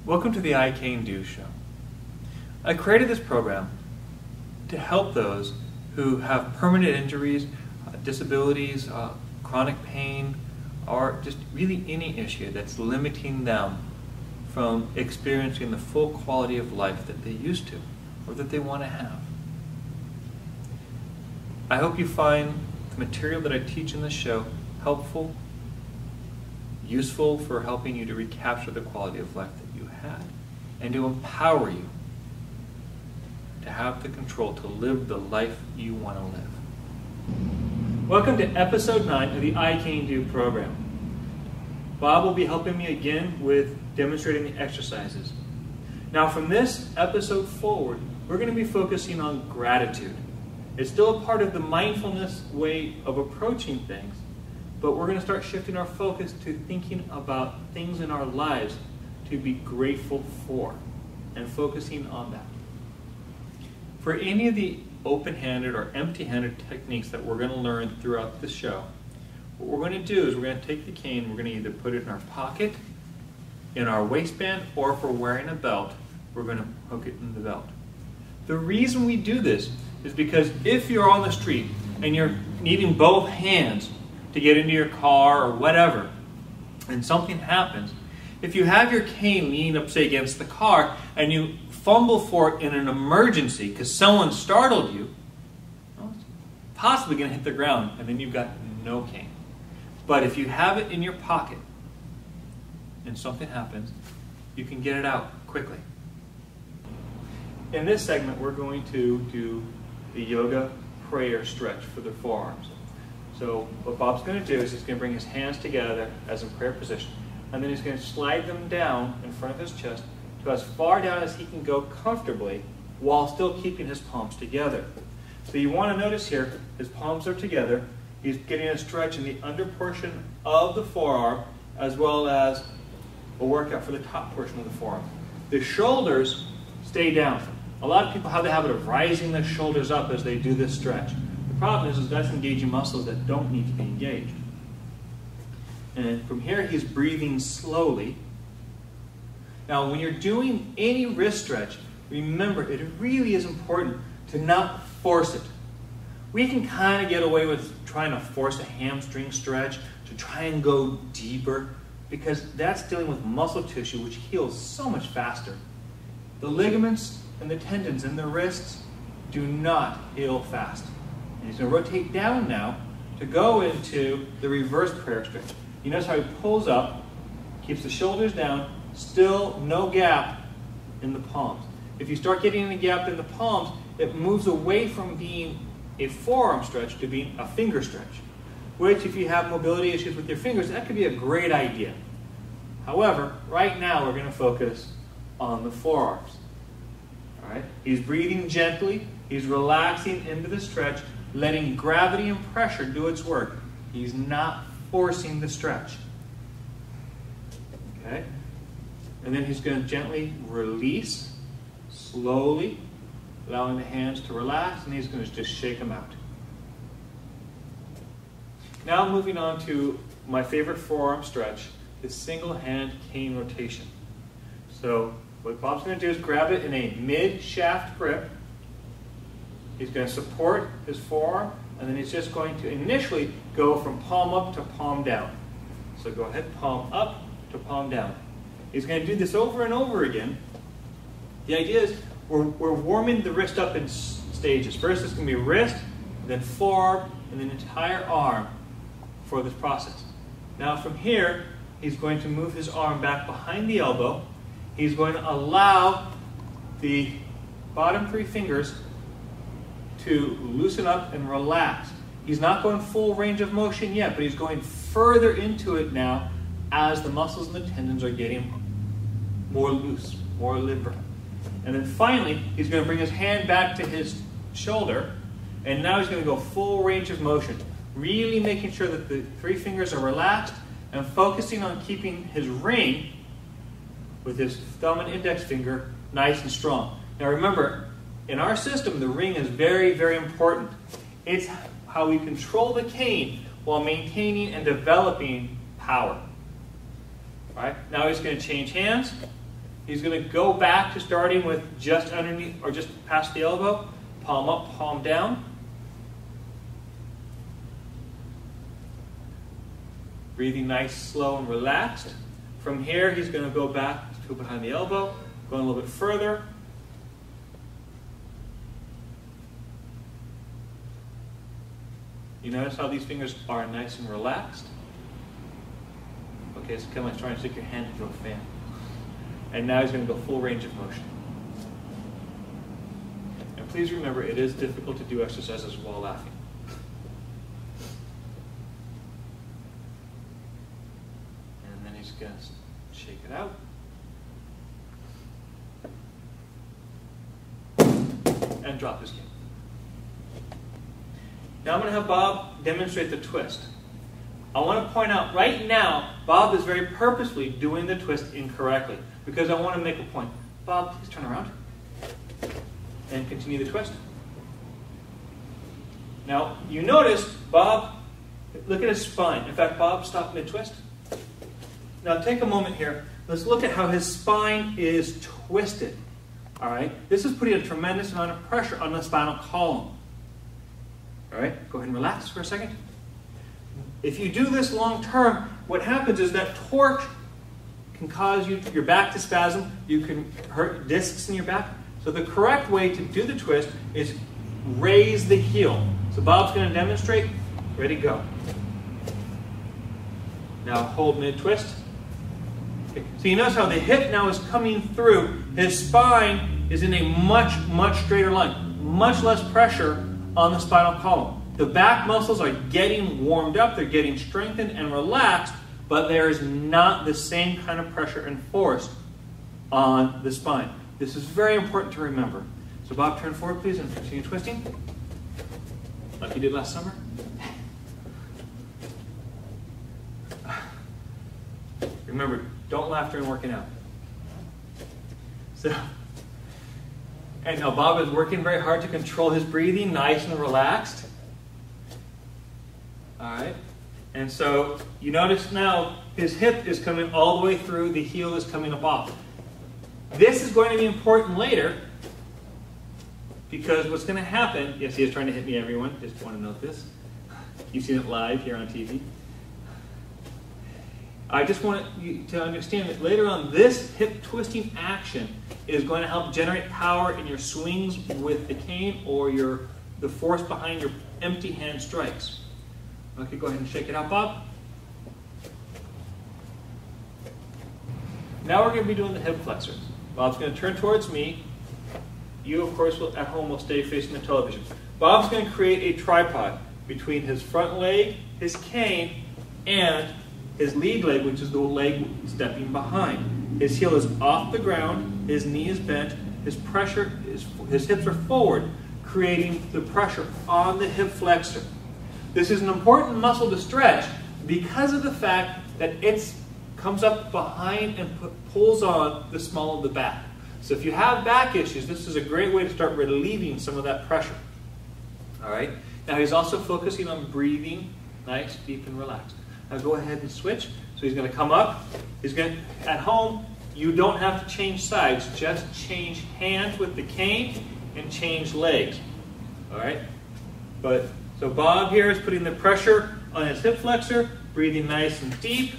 Welcome to the I Can Do Show. I created this program to help those who have permanent injuries, disabilities, chronic pain, or just really any issue that's limiting them from experiencing the full quality of life that they used to or that they want to have. I hope you find the material that I teach in this show helpful, useful for helping you to recapture the quality of life that you had, and to empower you to have the control to live the life you want to live. Welcome to episode 9 of the I Can Do program. Bob will be helping me again with demonstrating the exercises. Now from this episode forward, we're going to be focusing on gratitude. It's still a part of the mindfulness way of approaching things, but we're going to start shifting our focus to thinking about things in our lives to be grateful for and focusing on that. For any of the open-handed or empty-handed techniques that we're going to learn throughout the show, what we're going to do is we're going to take the cane, we're going to either put it in our pocket, in our waistband, or if we're wearing a belt, we're going to hook it in the belt. The reason we do this is because if you're on the street and you're needing both hands to get into your car or whatever, and something happens, if you have your cane leaning up, say, against the car, and you fumble for it in an emergency because someone startled you, well, it's possibly going to hit the ground, and then you've got no cane. But if you have it in your pocket, and something happens, you can get it out quickly. In this segment, we're going to do the yoga prayer stretch for the forearms. So what Bob's going to do is he's going to bring his hands together as in prayer position, and then he's going to slide them down in front of his chest to as far down as he can go comfortably while still keeping his palms together. So you want to notice here, his palms are together. He's getting a stretch in the under portion of the forearm as well as a workout for the top portion of the forearm. The shoulders stay down. A lot of people have the habit of rising their shoulders up as they do this stretch. The problem is that's engaging muscles that don't need to be engaged. And from here, he's breathing slowly. Now, when you're doing any wrist stretch, remember, it really is important to not force it. We can kind of get away with trying to force a hamstring stretch to try and go deeper because that's dealing with muscle tissue, which heals so much faster. The ligaments and the tendons in the wrists do not heal fast. And he's going to rotate down now to go into the reverse prayer stretch. You notice how he pulls up, keeps the shoulders down, still no gap in the palms. If you start getting any gap in the palms, it moves away from being a forearm stretch to being a finger stretch, which if you have mobility issues with your fingers, that could be a great idea. However, right now we're going to focus on the forearms. All right? He's breathing gently, he's relaxing into the stretch, letting gravity and pressure do its work. He's not forcing the stretch. Okay? And then he's going to gently release, slowly, allowing the hands to relax, and he's going to just shake them out. Now moving on to my favorite forearm stretch, the single hand cane rotation. So what Bob's going to do is grab it in a mid-shaft grip. He's going to support his forearm, and then he's just going to initially go from palm up to palm down. So go ahead, palm up to palm down. He's going to do this over and over again. The idea is we're warming the wrist up in stages. First it's going to be wrist, then forearm, and then entire arm for this process. Now from here, he's going to move his arm back behind the elbow. He's going to allow the bottom 3 fingers to loosen up and relax. He's not going full range of motion yet, but he's going further into it now as the muscles and the tendons are getting more loose, more limber. And then finally, he's going to bring his hand back to his shoulder, and now he's going to go full range of motion, really making sure that the 3 fingers are relaxed and focusing on keeping his ring with his thumb and index finger nice and strong. Now remember, in our system, the ring is very, very important. It's how we control the cane while maintaining and developing power. All right? Now he's going to change hands. He's going to go back to starting with just underneath or just past the elbow, palm up, palm down. Breathing nice, slow, and relaxed. From here, he's going to go back to behind the elbow, going a little bit further. You notice how these fingers are nice and relaxed? Okay, so come on, try and stick your hand into a fan. And now he's going to go full range of motion. And please remember, it is difficult to do exercises while laughing. And then he's going to shake it out. And drop his cane. Now I'm going to have Bob demonstrate the twist. I want to point out right now, Bob is very purposefully doing the twist incorrectly because I want to make a point. Bob, please turn around and continue the twist. Now, you notice Bob, look at his spine. In fact, Bob stopped mid-twist. Now take a moment here. Let's look at how his spine is twisted. All right? This is putting a tremendous amount of pressure on the spinal column. All right? Go ahead and relax for a second. If you do this long term, what happens is that torque can cause your back to spasm. You can hurt discs in your back. So the correct way to do the twist is raise the heel. So Bob's going to demonstrate. Ready, go. Now hold mid-twist. Okay. So you notice how the hip now is coming through. His spine is in a much, much straighter line. Much less pressure on the spinal column. The back muscles are getting warmed up, they're getting strengthened and relaxed, but there is not the same kind of pressure and force on the spine. This is very important to remember. So Bob, turn forward please and continue twisting, like you did last summer. Remember, don't laugh during working out. So, and now Bob is working very hard to control his breathing, nice and relaxed. All right, and so you notice now his hip is coming all the way through, the heel is coming up off. This is going to be important later because what's going to happen, yes, he is trying to hit me, everyone, just want to note this. You've seen it live here on TV. I just want you to understand that later on, this hip twisting action is going to help generate power in your swings with the cane or the force behind your empty hand strikes. Okay, go ahead and shake it out, Bob. Now we're going to be doing the hip flexors. Bob's going to turn towards me. You, of course, at home will stay facing the television. Bob's going to create a tripod between his front leg, his cane, and his lead leg, which is the leg stepping behind. His heel is off the ground, his knee is bent, his hips are forward, creating the pressure on the hip flexor. This is an important muscle to stretch because of the fact that it comes up behind and pulls on the small of the back. So if you have back issues, this is a great way to start relieving some of that pressure. All right. Now he's also focusing on breathing nice, deep, and relaxed. Now go ahead and switch. So he's going to come up. He's going to, at home, you don't have to change sides. Just change hands with the cane and change legs. All right. So Bob here is putting the pressure on his hip flexor, breathing nice and deep.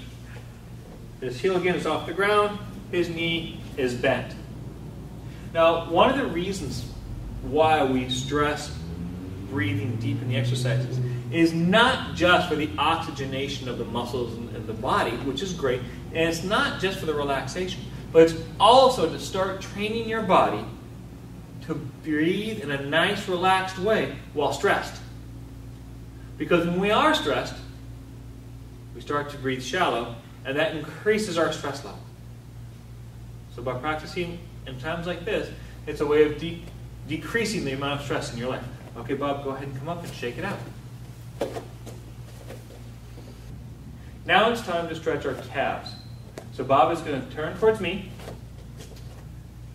His heel again is off the ground. His knee is bent. Now, one of the reasons why we stress breathing deep in the exercises is not just for the oxygenation of the muscles and the body, which is great, and it's not just for the relaxation, but it's also to start training your body to breathe in a nice, relaxed way while stressed. Because when we are stressed, we start to breathe shallow, and that increases our stress level. So by practicing in times like this, it's a way of decreasing the amount of stress in your life. Okay, Bob, go ahead and come up and shake it out. Now it's time to stretch our calves. So Bob is going to turn towards me.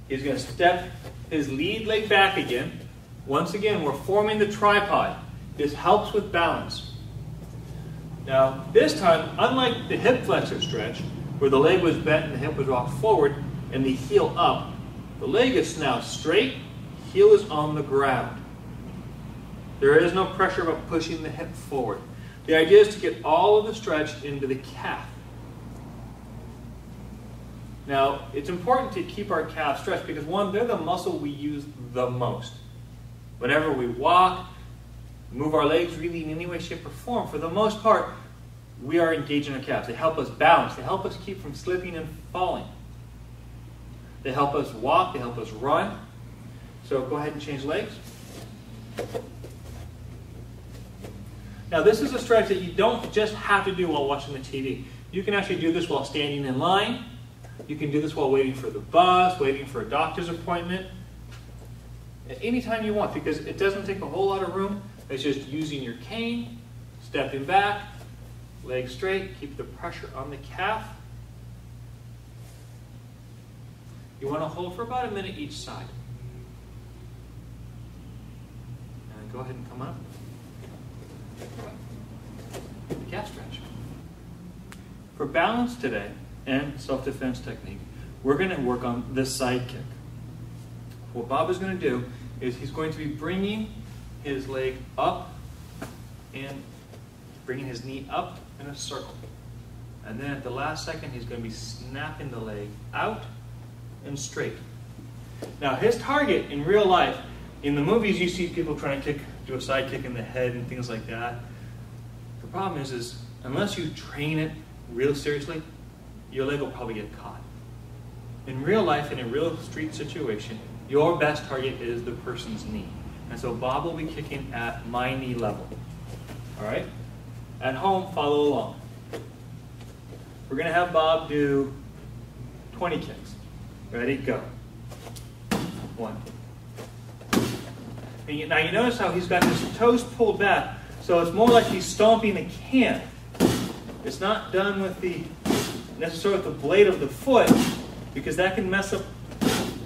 He's going to step his lead leg back again. Once again, we're forming the tripod. This helps with balance. Now, this time, unlike the hip flexor stretch, where the leg was bent and the hip was rocked forward and the heel up, the leg is now straight, heel is on the ground. There is no pressure about pushing the hip forward. The idea is to get all of the stretch into the calf. Now, it's important to keep our calves stretched because, one, they're the muscle we use the most. Whenever we walk, move our legs really in any way, shape, or form, for the most part, we are engaging our calves. They help us balance. They help us keep from slipping and falling. They help us walk. They help us run. So go ahead and change legs. Now, this is a stretch that you don't just have to do while watching the TV. You can actually do this while standing in line. You can do this while waiting for the bus, waiting for a doctor's appointment. At any time you want, because it doesn't take a whole lot of room. It's just using your cane, stepping back, legs straight, keep the pressure on the calf. You want to hold for about a minute each side. And go ahead and come up. The calf stretch. For balance today and self-defense technique, we're going to work on the side kick. What Bob is going to do is he's going to be bringing his leg up and bringing his knee up in a circle. And then at the last second, he's going to be snapping the leg out and straight. Now, his target in real life, in the movies, you see people trying to do a side kick in the head and things like that. The problem is unless you train it real seriously, your leg will probably get caught. In real life, in a real street situation, your best target is the person's knee. And so Bob will be kicking at my knee level. All right? At home, follow along. We're going to have Bob do 20 kicks. Ready? Go. 1. And now you notice how he's got his toes pulled back, so it's more like he's stomping a can. It's not done with necessarily with the blade of the foot, because that can mess up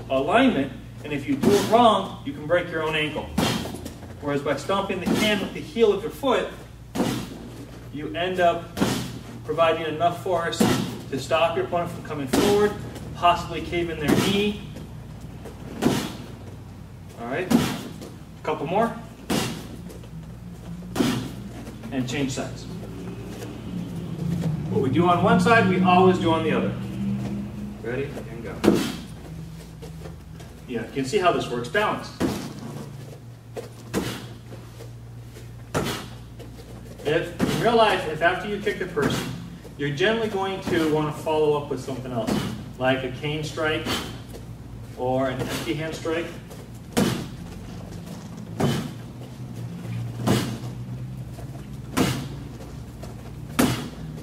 alignment, and if you do it wrong, you can break your own ankle. Whereas by stomping the can with the heel of your foot, you end up providing enough force to stop your opponent from coming forward, possibly cave in their knee. All right, a couple more, and change sides. What we do on one side, we always do on the other. Ready, and go. Yeah, you can see how this works balanced. If in real life, if after you kick the person, you're generally going to want to follow up with something else, like a cane strike or an empty hand strike.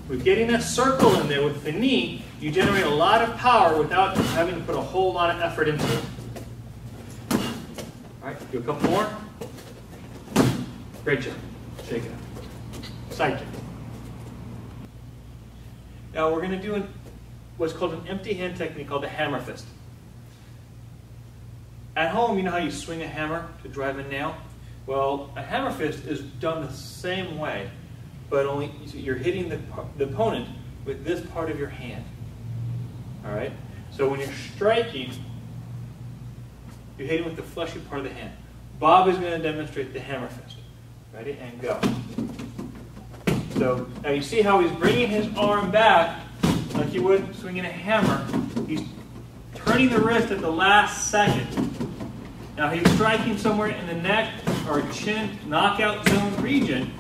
With getting that circle in there with the knee, you generate a lot of power without having to put a whole lot of effort into it. All right, do a couple more. Great job. Shake it out. Side kick. Now we're going to do what's called an empty hand technique called the hammer fist. At home, you know how you swing a hammer to drive a nail? Well, a hammer fist is done the same way, but only you're hitting the opponent with this part of your hand. All right? So when you're striking, you're hitting with the fleshy part of the hand. Bob is going to demonstrate the hammer fist. Ready? And go. So now you see how he's bringing his arm back like you would swinging a hammer. He's turning the wrist at the last second. Now he's striking somewhere in the neck or chin knockout zone region.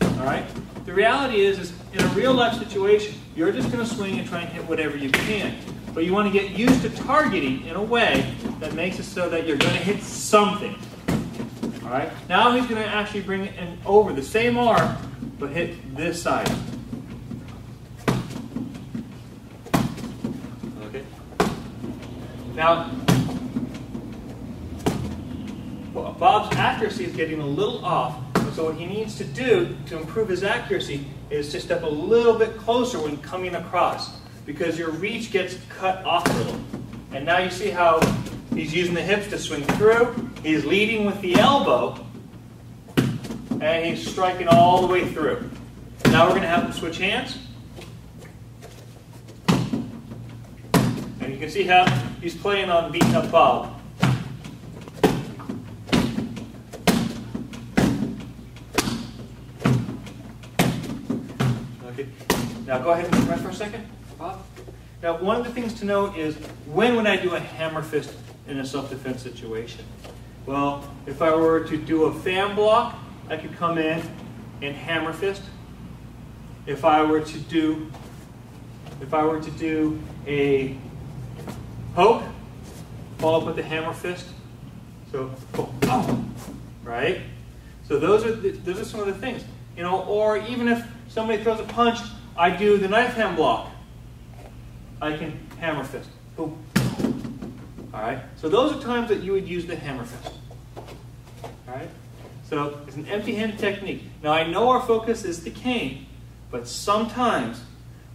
All right? The reality is in a real life situation, you're just going to swing and try and hit whatever you can. But you want to get used to targeting in a way that makes it so that you're going to hit something. All right? Now he's going to actually bring it in over the same arm, but hit this side. Now, Bob's accuracy is getting a little off, so what he needs to do to improve his accuracy is to step a little bit closer when coming across, because your reach gets cut off a little. And now you see how he's using the hips to swing through, he's leading with the elbow, and he's striking all the way through. Now we're going to have him switch hands. And you can see how he's playing on beating up Bob. Okay. Now go ahead and come right for a second, Bob. Now one of the things to note is, when would I do a hammer fist in a self-defense situation? Well, if I were to do a fan block, I could come in and hammer fist. If I were to do a poke, follow up with the hammer fist. So, oh, right? So those are some of the things, you know. Or even if somebody throws a punch, I do the knife hand block. I can hammer fist. Boom. All right. So those are times that you would use the hammer fist. All right. So it's an empty hand technique. Now I know our focus is the cane, but sometimes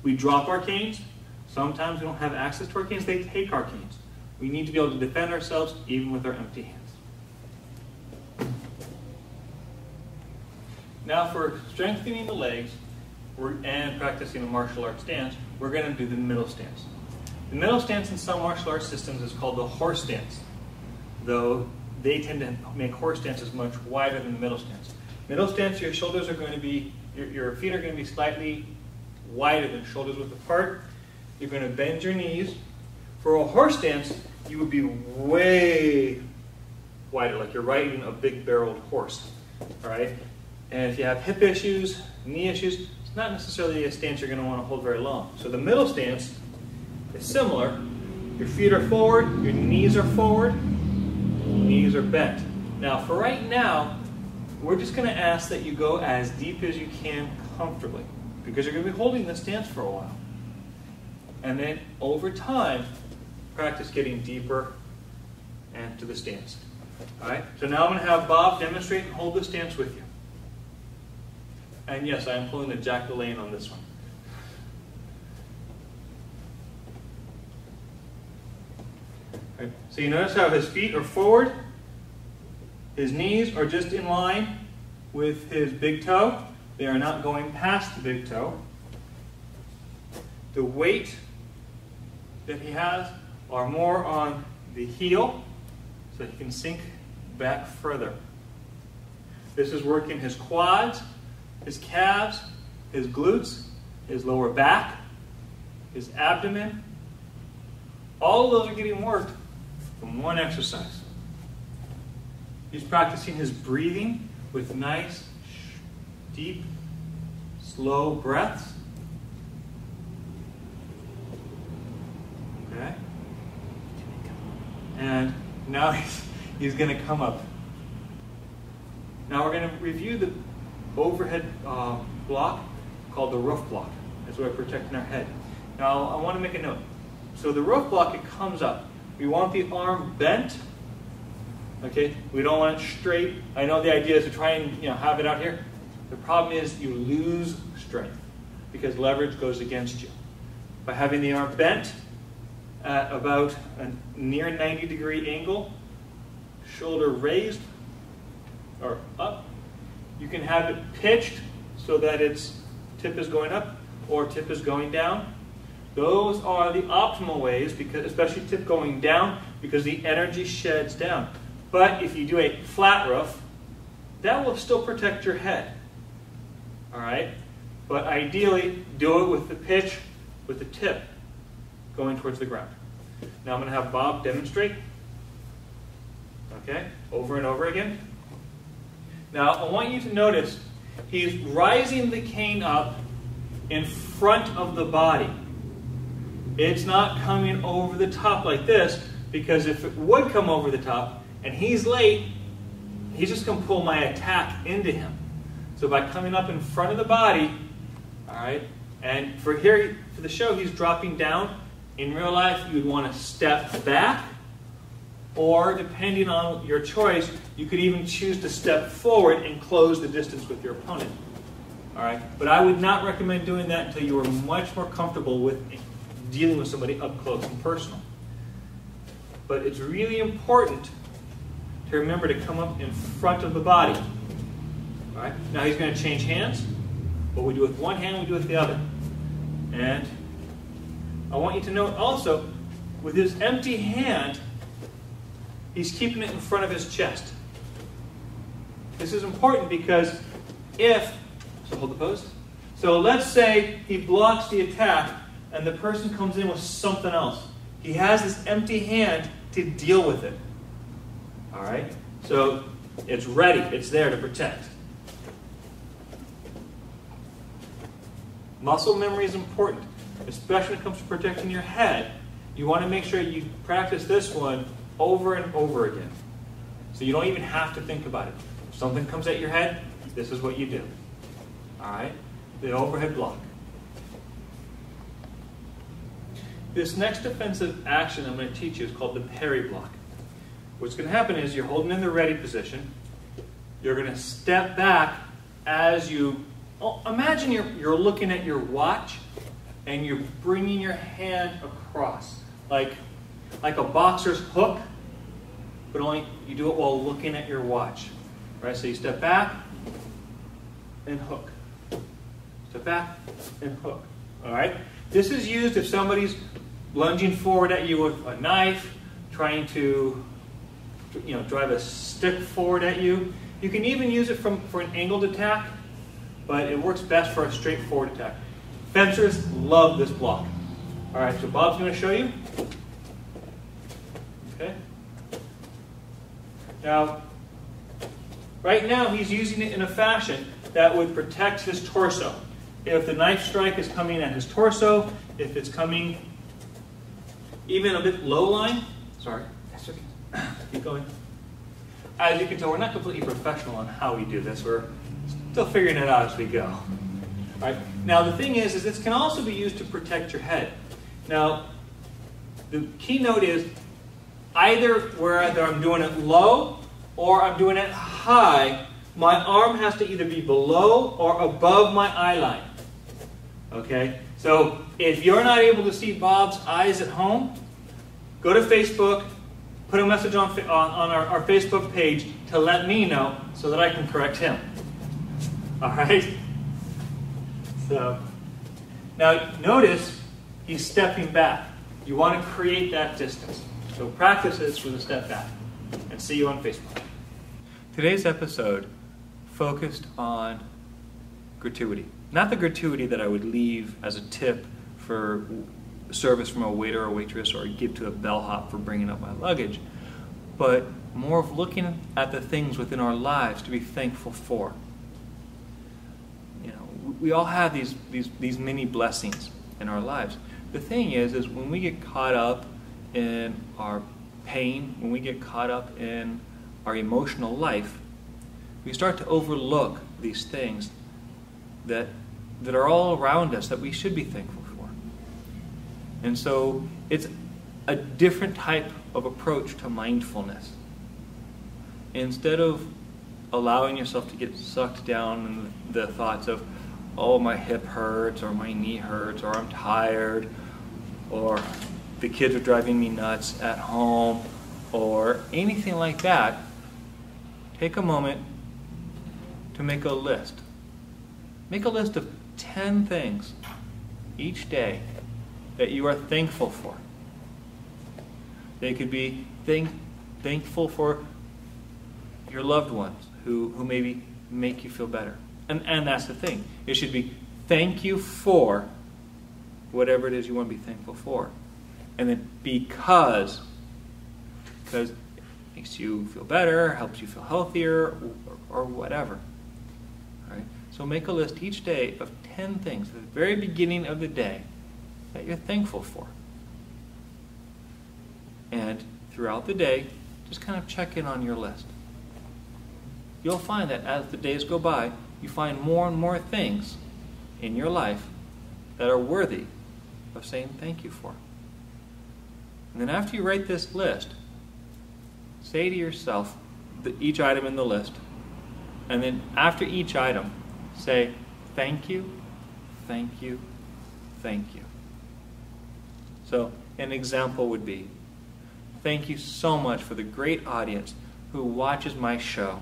we drop our canes. Sometimes we don't have access to our canes. They take our canes. We need to be able to defend ourselves even with our empty hands. Now for strengthening the legs and practicing a martial arts stance, we're going to do the middle stance. The middle stance in some martial arts systems is called the horse stance, though they tend to make horse stances much wider than the middle stance. Middle stance, your shoulders are going to be, your feet are going to be slightly wider than shoulders width apart. You're going to bend your knees. For a horse stance, you would be way wider, like you're riding a big-barreled horse. All right? And if you have hip issues, knee issues, it's not necessarily a stance you're going to want to hold very long. So the middle stance is similar. Your feet are forward, your knees are forward, knees are bent. Now, for right now, we're just going to ask that you go as deep as you can comfortably, because you're going to be holding this stance for a while. And then, over time, practice getting deeper and to the stance. All right? So now I'm going to have Bob demonstrate and hold the stance with you. And yes, I am pulling the Jack LaLanne on this one. Right. So you notice how his feet are forward, his knees are just in line with his big toe. They are not going past the big toe. The weight that he has are more on the heel, so he can sink back further. This is working his quads, his calves, his glutes, his lower back, his abdomen. All of those are getting worked from one exercise. He's practicing his breathing with nice, deep, slow breaths. Okay? And now he's going to come up. Now we're going to review the overhead block called the roof block. That's where we're protecting our head. Now I want to make a note. So the roof block, it comes up. We want the arm bent. Okay, we don't want it straight. I know the idea is to try and have it out here. The problem is you lose strength because leverage goes against you. By having the arm bent at about a near 90-degree angle, shoulder raised or up, you can have it pitched so that its tip is going up or tip is going down. Those are the optimal ways, because especially tip going down, because the energy sheds down. But if you do a flat roof, that will still protect your head. All right? But ideally, do it with the pitch, with the tip going towards the ground. Now I'm going to have Bob demonstrate. Okay? Over and over again. Now I want you to notice he's rising the cane up in front of the body. It's not coming over the top like this, because if it would come over the top and he's late, he's just going to pull my attack into him. So by coming up in front of the body, all right, and for the show he's dropping down, In real life, you would want to step back, or depending on your choice, you could even choose to step forward and close the distance with your opponent. All right? But I would not recommend doing that until you are much more comfortable with dealing with somebody up close and personal. But it's really important to remember to come up in front of the body. All right? Now he's going to change hands. What we do with one hand, we do with the other. And I want you to note also, with his empty hand, he's keeping it in front of his chest. This is important because so hold the pose. So let's say he blocks the attack and the person comes in with something else. He has this empty hand to deal with it. All right? So it's ready. It's there to protect. Muscle memory is important, especially when it comes to protecting your head. You want to make sure you practice this one over and over again. So you don't even have to think about it. If something comes at your head, this is what you do. All right? The overhead block. This next defensive action I'm going to teach you is called the parry block. What's going to happen is you're holding in the ready position. You're going to step back as you... imagine you're looking at your watch and you're bringing your hand across. Like a boxer's hook, but only you do it while looking at your watch. Right? So you step back and hook. Step back and hook. All right? This is used if somebody's lunging forward at you with a knife, trying to drive a stick forward at you. You can even use it for an angled attack, but it works best for a straightforward attack. Fencers love this block. All right, so Bob's going to show you. Okay. Now, right now he's using it in a fashion that would protect his torso. If the knife strike is coming at his torso, if it's coming even a bit low line, sorry, that's okay. Keep going. As you can tell, we're not completely professional on how we do this. We're still figuring it out as we go. All right. Now the thing is this can also be used to protect your head. Now, the key note is either whether I'm doing it low or I'm doing it high, my arm has to either be below or above my eye line. Okay? So if you're not able to see Bob's eyes at home, go to Facebook, put a message on our Facebook page to let me know so that I can correct him. All right? So, now notice he's stepping back. You want to create that distance. So practice this with a step back. And see you on Facebook. Today's episode focused on gratuity. Not the gratuity that I would leave as a tip for service from a waiter or waitress or give to a bellhop for bringing up my luggage, but more of looking at the things within our lives to be thankful for. We all have these many blessings in our lives. The thing is when we get caught up in our pain, when we get caught up in our emotional life, we start to overlook these things that are all around us that we should be thankful for. And so it's a different type of approach to mindfulness. Instead of allowing yourself to get sucked down in the thoughts of, oh, my hip hurts, or my knee hurts, or I'm tired, or the kids are driving me nuts at home, or anything like that, take a moment to make a list. Make a list of 10 things each day that you are thankful for. They could be thankful for your loved ones who maybe make you feel better. And that's the thing. It should be thank you for whatever it is you want to be thankful for. And then because it makes you feel better, helps you feel healthier, or whatever. All right? So make a list each day of 10 things at the very beginning of the day that you're thankful for. And throughout the day, just kind of check in on your list. You'll find that as the days go by, you find more and more things in your life that are worthy of saying thank you for. And then after you write this list, say to yourself each item in the list, and then after each item, say, thank you, thank you, thank you. So an example would be, thank you so much for the great audience who watches my show,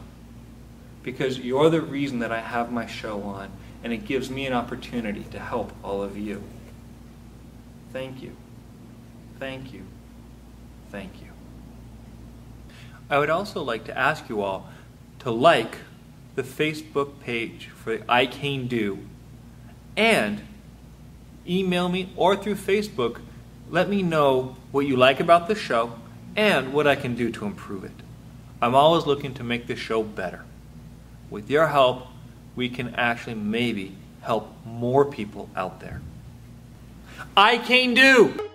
because you're the reason that I have my show on, and it gives me an opportunity to help all of you. Thank you, thank you, thank you. I would also like to ask you all to like the Facebook page for I Can Do, and email me or through Facebook, let me know what you like about the show and what I can do to improve it. I'm always looking to make this show better. With your help, we can actually maybe help more people out there. I Can Do!